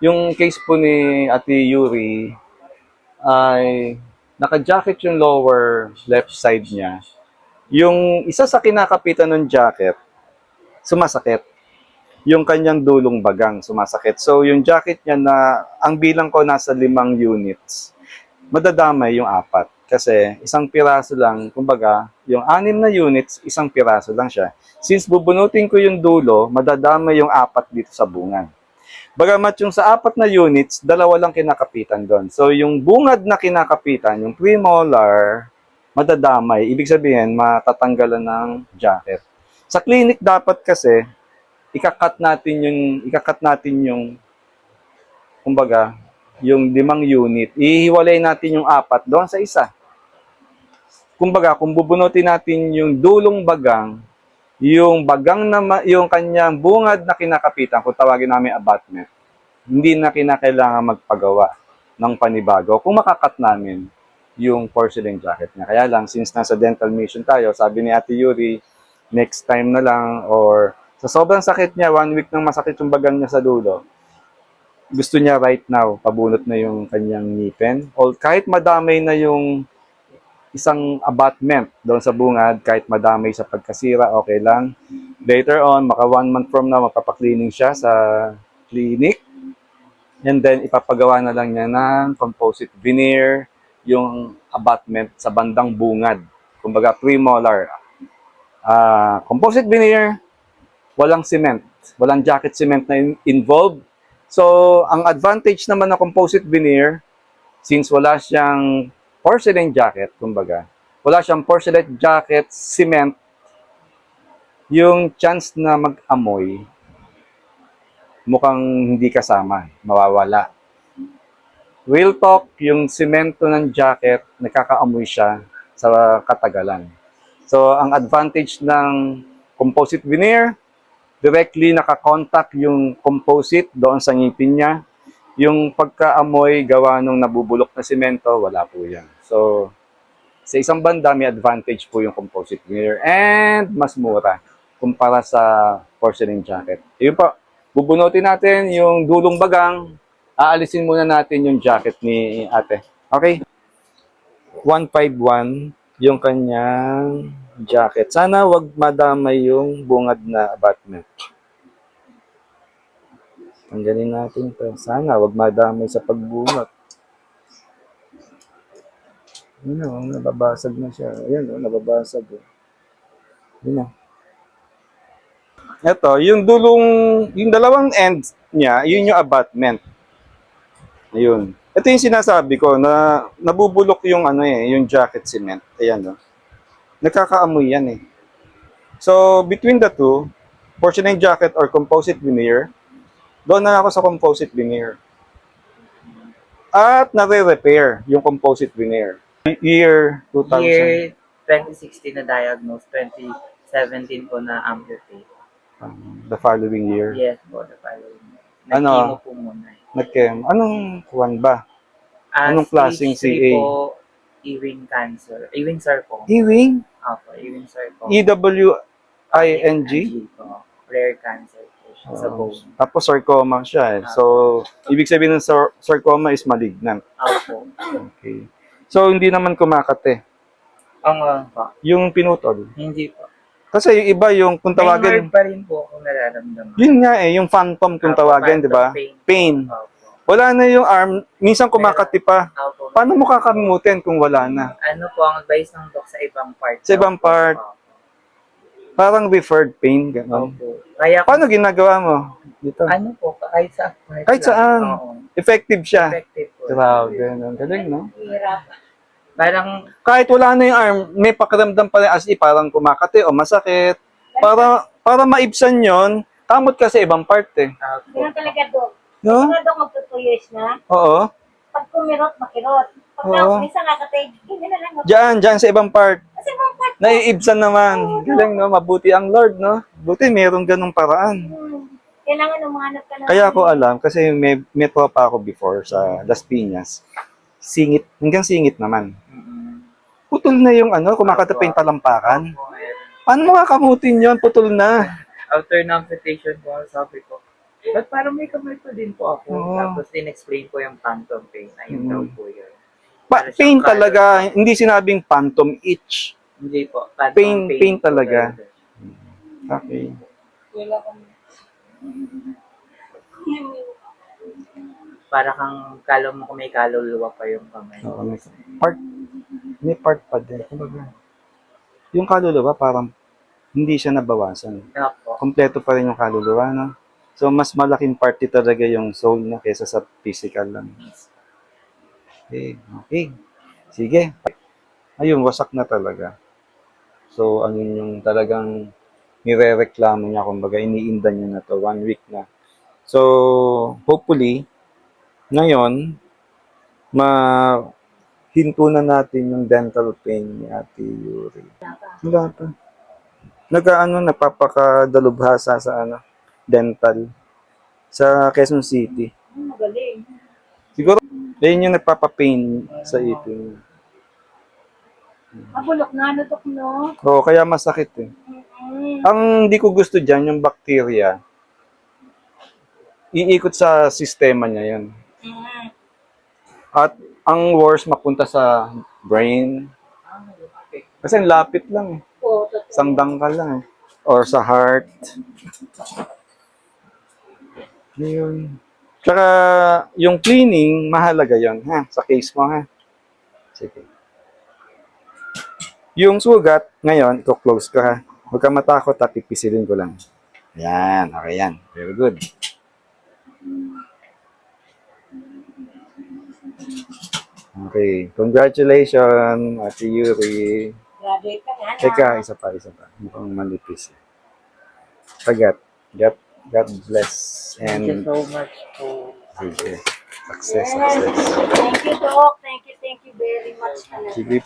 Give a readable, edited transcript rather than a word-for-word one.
Yung case po ni Ate Yuri ay naka-jacket yung lower left side niya. Yung isa sa kinakapitan ng jacket, sumasakit. Yung kanyang dulong bagang sumasakit. So yung jacket niya na ang bilang ko nasa 5 units, madadamay yung 4. Kasi isang piraso lang, kumbaga, yung 6 na units, isang piraso lang siya. Since bubunutin ko yung dulo, madadamay yung 4 dito sa bungan. Bagamat yung sa 4 na units, 2 lang kinakapitan doon. So yung bungad na kinakapitan, yung premolar, madadamay. Ibig sabihin, matatanggalan ng jacket. Sa clinic dapat kasi, ikakat natin yung kumbaga, yung 5 unit. Ihiwalay natin yung 4 doon sa isa. Kumbaga, kung bubunutin natin yung dulong bagang, yung bagang na yung kanyang bungad na kinakapitan, kung tawagin namin abutment, hindi na kinakailangan magpagawa ng panibago kung makakat namin yung porcelain jacket niya. Kaya lang, since nasa dental mission tayo, sabi ni Ate Yuri, next time na lang or sa sobrang sakit niya, 1 week nang masakit yung bagang niya sa dulo, gusto niya right now, pabunot na yung kanyang ngipin. O kahit madamay na yung isang abutment doon sa bungad, kahit madamay sa pagkasira, okay lang. Later on, maka 1 month from now, magpapaklining siya sa clinic. And then, ipapagawa na lang niya ng composite veneer, yung abutment sa bandang bungad. Kumbaga, premolar. Composite veneer, walang cement. Walang jacket cement na involved. So, ang advantage naman ng composite veneer, since wala siyang porcelain jacket, kumbaga, wala siyang porcelain jacket, cement, yung chance na mag-amoy, mukhang hindi kasama, mawawala. Real talk, yung semento ng jacket, nakakaamoy siya sa katagalan. So, ang advantage ng composite veneer, directly nakakontakt yung composite doon sa ngipin niya. Yung pagkaamoy gawa nung nabubulok na semento, wala po yan. So, sa isang banda, may advantage po yung composite veneer and mas mura kumpara sa porcelain jacket. Yun po, bubunutin natin yung dulong bagang, aalisin muna natin yung jacket ni ate. Okay? 151 yung kanyang jacket. Sana wag madamay yung bungad na abutment. Tanggalin natin to. Sana wag madamay sa pagbunot. Yun o, nababasag na siya. Ayan o, nababasag o. Yun o. Ito, yung dulong, yung dalawang ends niya, yun yung abutment. Ayun. Ito yung sinasabi ko na nabubulok yung ano yung jacket cement. Ayan o. Nakakaamoy yan eh. So, between the two, porcelain jacket or composite veneer, doon na ako sa composite veneer. At nare-repair yung composite veneer. Year 2000. Year 2016 na diagnose, 2017 po na amputate. The following year. Yes po, the following year. Ano? Nag-chemo po muna. Nag-chem. Anong kuwan ba? Anong klaseng Stage 3 CA? po, Ewing cancer. Ewing sarcoma. Ewing? Opo, Ewing sarcoma. E-W-I-N-G? po. Rare cancer po siya sa bone. Tapos sarcoma siya eh. So, ibig sabihin ng sarcoma is malignant. Opo. Okay. So, hindi naman kumakate. Ang po. Yung pinutol. Hindi po. Kasi yung iba yung kung May tawagin, nerve pa rin po akong nararamdaman. yun nga eh, yung phantom kung Opo, tawagin, di ba? phantom Pain. Opo. Wala na yung arm, minsan kumakati pa. Opo. Paano mo kakamutin kung wala na? Ano po ang advice ng doc sa ibang part? Sa ibang part. Opo. Parang referred pain, gano'n. Opo. Kaya Paano ginagawa mo? Dito. ano po, kahit sa part Kahit lang. saan. Oo. Effective siya. Effective po. Grabe, ganun. Galing, no? Hirap. Parang, Kahit wala na yung arm, may pakiramdam pa rin as parang kumakati o masakit. Para maibsan yon, kamot ka sa ibang part eh. opo. Ganun talaga, Dok. No? Ano, Dok, magto 2 years na. Oo. Pag kumirot, makirot. Pag Oo. minsan nakatay, hindi na lang. Diyan sa ibang part. Kasi mga part, Naiibsan naman. Galing, no? Mabuti ang Lord, no? Buti merong ganong paraan. kailangan umanap ka na. Kaya ako alam, kasi may tropa ako before sa Las Piñas. Singit, hanggang singit naman. Putol na yung kumakata pa yung talampakan. Opo, meron. Paano makakamutin yun? Putol na. After ng amputation po, sabi ko, But parang may kamay pa din po ako. Oo. Tapos din-explain ko yung phantom pain. Ayun daw po yun. Pain talaga, hindi sinabing phantom itch. Hindi po. Phantom Pain po talaga. daw. Okay. Wala kami. Para kang kala mo kung may kaluluwa pa yung kamay. Oo, may part pa din. Kumbaga, yung kaluluwa parang hindi siya nabawasan. Opo. Kompleto pa rin yung kaluluwa, no? So, mas malaking party talaga yung soul na kaysa sa physical lang. Okay, okay. Sige. Ayun, wasak na talaga. So, ano yung talagang nire-reklamo niya, kumbaga, iniinda niya na to, 1 week na. So, hopefully, ngayon, hinto na natin yung dental pain ni Ate Yuri. Wala pa. Napapakadalubhasa sa dental sa Quezon City. Magaling. Siguro, yun yung nagpapapain sa ipin. Mabulok na, nutok no? Oo, kaya masakit eh. Ang hindi ko gusto dyan, yung bacteria, iikot sa sistema niya yun. At ang worst, mapunta sa brain. Kasi ang lapit lang eh. Oo, totoo. Isang dangkal lang eh. Or sa heart. Yun. Tsaka, yung cleaning, mahalaga yon ha? Sa case mo, ha? Sige. Yung sugat, ngayon, i-close ko, ha? Huwag ka matakot, at pipisilin ko lang. Yan, okay yan. Very good. Okay, congratulations, Ate Yuri. Graduate ka nga na. Teka, isa pa. Mukhang manipis. Pagat. God bless. Thank you And, so much po. sige. Success. Yes. Thank you, Doc. Thank you very much. Sige